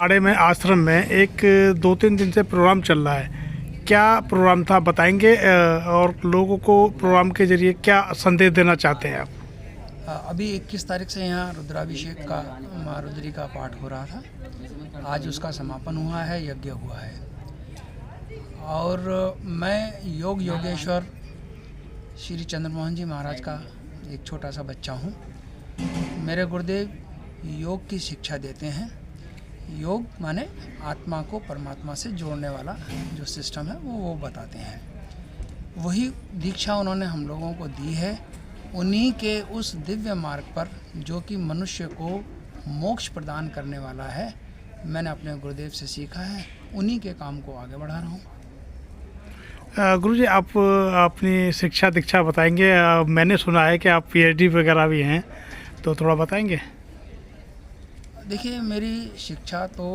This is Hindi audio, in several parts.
अखाड़े में आश्रम में एक 2-3 दिन से प्रोग्राम चल रहा है। क्या प्रोग्राम था बताएंगे, और लोगों को प्रोग्राम के जरिए क्या संदेश देना चाहते हैं आप? अभी 21 तारीख से यहाँ रुद्राभिषेक का माँ रुद्री का पाठ हो रहा था। आज उसका समापन हुआ है, यज्ञ हुआ है। और मैं योग योगेश्वर श्री चंद्रमोहन जी महाराज का एक छोटा सा बच्चा हूँ। मेरे गुरुदेव योग की शिक्षा देते हैं। योग माने आत्मा को परमात्मा से जोड़ने वाला जो सिस्टम है वो बताते हैं। वही दीक्षा उन्होंने हम लोगों को दी है। उन्हीं के उस दिव्य मार्ग पर जो कि मनुष्य को मोक्ष प्रदान करने वाला है, मैंने अपने गुरुदेव से सीखा है। उन्हीं के काम को आगे बढ़ा रहा हूँ। गुरुजी, आप अपनी शिक्षा दीक्षा बताएंगे? मैंने सुना है कि आप पीएचडी वगैरह भी हैं, तो थोड़ा बताएंगे। देखिए, मेरी शिक्षा तो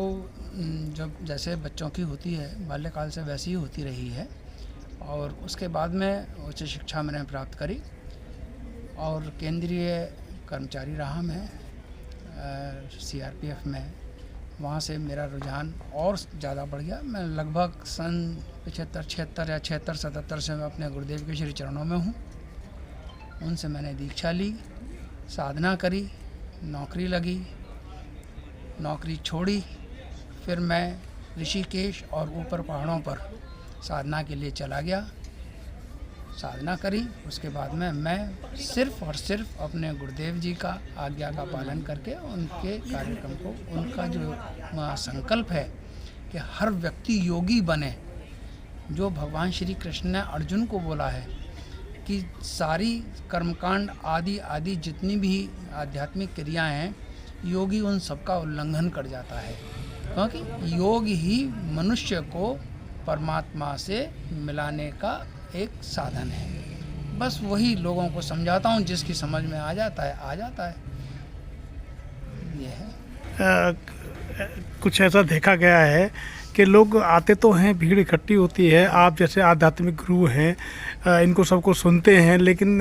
जब जैसे बच्चों की होती है बाल्यकाल से वैसी ही होती रही है। और उसके बाद में उच्च शिक्षा मैंने प्राप्त करी और केंद्रीय कर्मचारी रहा मैं सीआरपीएफ में। वहाँ से मेरा रुझान और ज़्यादा बढ़ गया। मैं लगभग सन 76 से मैं अपने गुरुदेव के श्री चरणों में हूँ। उनसे मैंने दीक्षा ली, साधना करी, नौकरी लगी, नौकरी छोड़ी। फिर मैं ऋषिकेश और ऊपर पहाड़ों पर साधना के लिए चला गया, साधना करी। उसके बाद में मैं सिर्फ़ और सिर्फ अपने गुरुदेव जी का आज्ञा का पालन करके उनके कार्यक्रम को, उनका जो संकल्प है कि हर व्यक्ति योगी बने, जो भगवान श्री कृष्ण ने अर्जुन को बोला है कि सारी कर्मकांड आदि आदि जितनी भी आध्यात्मिक क्रियाएं हैं, योगी उन सबका उल्लंघन कर जाता है, क्योंकि योग ही मनुष्य को परमात्मा से मिलाने का एक साधन है। बस वही लोगों को समझाता हूँ, जिसकी समझ में आ जाता है आ जाता है। ये है। कुछ ऐसा देखा गया है कि लोग आते तो हैं, भीड़ इकट्ठी होती है, आप जैसे आध्यात्मिक गुरु हैं, इनको सबको सुनते हैं, लेकिन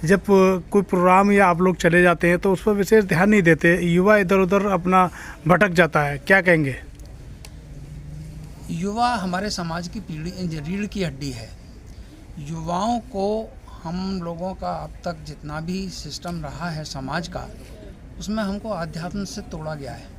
जब कोई प्रोग्राम या आप लोग चले जाते हैं तो उस पर विशेष ध्यान नहीं देते, युवा इधर उधर अपना भटक जाता है। क्या कहेंगे? युवा हमारे समाज की रीढ़ की हड्डी है। युवाओं को हम लोगों का अब तक जितना भी सिस्टम रहा है समाज का, उसमें हमको अध्यात्म से तोड़ा गया है।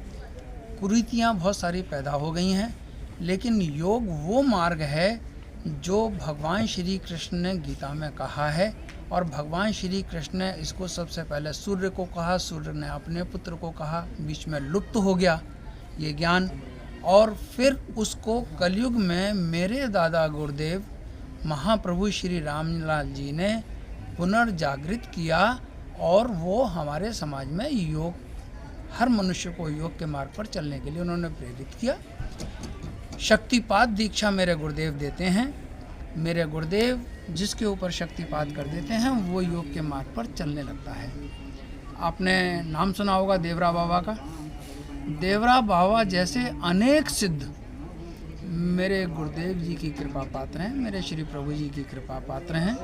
कुरीतियाँ बहुत सारी पैदा हो गई हैं, लेकिन योग वो मार्ग है जो भगवान श्री कृष्ण ने गीता में कहा है। और भगवान श्री कृष्ण ने इसको सबसे पहले सूर्य को कहा, सूर्य ने अपने पुत्र को कहा, बीच में लुप्त हो गया ये ज्ञान। और फिर उसको कलयुग में मेरे दादा गुरुदेव महाप्रभु श्री रामलाल जी ने पुनर्जागृत किया। और वो हमारे समाज में योग, हर मनुष्य को योग के मार्ग पर चलने के लिए उन्होंने प्रेरित किया। शक्तिपात दीक्षा मेरे गुरुदेव देते हैं। मेरे गुरुदेव जिसके ऊपर शक्तिपात कर देते हैं वो योग के मार्ग पर चलने लगता है। आपने नाम सुना होगा देवरा बाबा का। देवरा बाबा जैसे अनेक सिद्ध मेरे गुरुदेव जी की कृपा पात्र हैं, मेरे श्री प्रभु जी की कृपा पात्र हैं।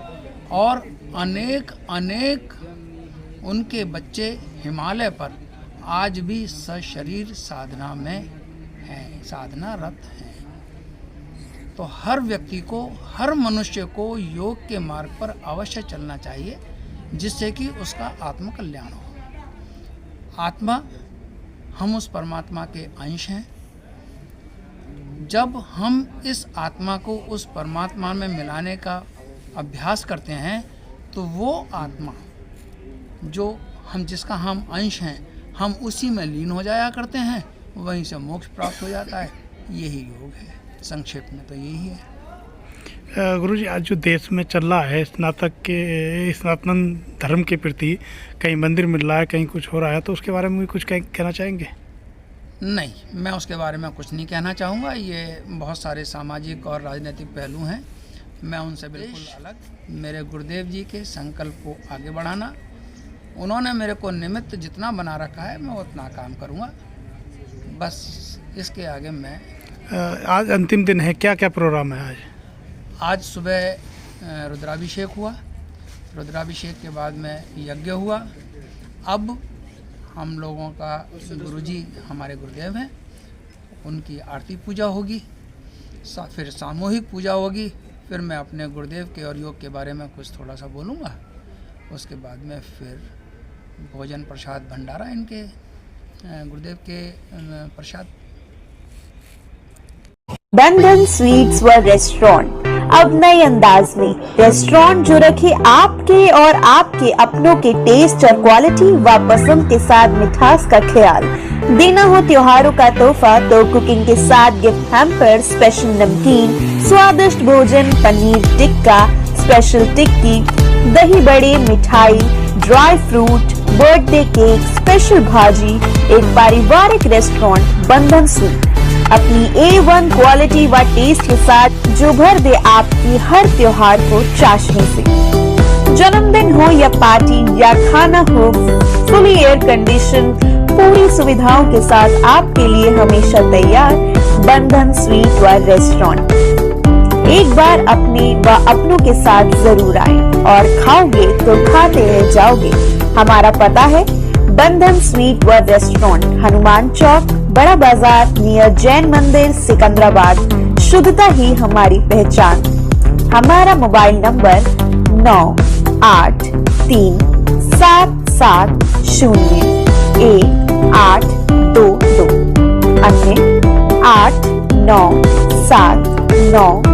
और अनेक अनेक उनके बच्चे हिमालय पर आज भी सशरीर साधना में हैं, साधनारत हैं। तो हर व्यक्ति को, हर मनुष्य को योग के मार्ग पर अवश्य चलना चाहिए, जिससे कि उसका आत्म कल्याण हो। आत्मा, हम उस परमात्मा के अंश हैं। जब हम इस आत्मा को उस परमात्मा में मिलाने का अभ्यास करते हैं, तो वो आत्मा जो हम, जिसका हम अंश हैं, हम उसी में लीन हो जाया करते हैं, वहीं से मोक्ष प्राप्त हो जाता है। यही योग है, संक्षेप में तो यही है। गुरुजी, आज जो देश में चल रहा है सनातन धर्म के प्रति, कहीं मंदिर मिल रहा है, कहीं कुछ हो रहा है, तो उसके बारे में भी कुछ कहना चाहेंगे? नहीं, मैं उसके बारे में कुछ नहीं कहना चाहूँगा। ये बहुत सारे सामाजिक और राजनीतिक पहलू हैं, मैं उनसे बिल्कुल अलग। मेरे गुरुदेव जी के संकल्प को आगे बढ़ाना, उन्होंने मेरे को निमित्त जितना बना रखा है, मैं उतना काम करूँगा। बस इसके आगे मैं। आज अंतिम दिन है, क्या क्या प्रोग्राम है आज? आज सुबह रुद्राभिषेक हुआ, रुद्राभिषेक के बाद में यज्ञ हुआ। अब हम लोगों का गुरुजी हमारे गुरुदेव हैं, उनकी आरती पूजा होगी, फिर सामूहिक पूजा होगी, फिर मैं अपने गुरुदेव के और योग के बारे में कुछ थोड़ा सा बोलूँगा। उसके बाद में फिर भोजन प्रसाद भंडारा इनके गुरुदेव के प्रसाद। बंधन स्वीट्स व रेस्टोरेंट अब नए अंदाज में, रेस्टोरेंट जो रखे आपके और आपके अपनों के टेस्ट और क्वालिटी व पसंद के साथ मिठास का ख्याल। देना हो त्योहारों का तोहफा तो कुकिंग के साथ गिफ्ट हैम्पर, स्पेशल नमकीन, स्वादिष्ट भोजन, पनीर टिक्का, स्पेशल टिक्की, दही बड़े, मिठाई, dry fruit, birthday cake, special भाजी। एक पारिवारिक रेस्टोरेंट बंधन स्वीट अपनी A1 क्वालिटी व टेस्ट के साथ जो भर दे आपकी हर त्योहार को चाशनी से। जन्मदिन हो या पार्टी या खाना हो, फुली एयर कंडीशन पूरी सुविधाओं के साथ आपके लिए हमेशा तैयार बंधन स्वीट व रेस्टोरेंट। एक बार अपने व अपनों के साथ जरूर आएं और खाओगे तो खाते रह जाओगे। हमारा पता है बंधन स्वीट व रेस्टोरेंट, हनुमान चौक, बड़ा बाजार, नियर जैन मंदिर, सिकंदराबाद। शुद्धता ही हमारी पहचान। हमारा मोबाइल नंबर 9837701822, अन्य 8979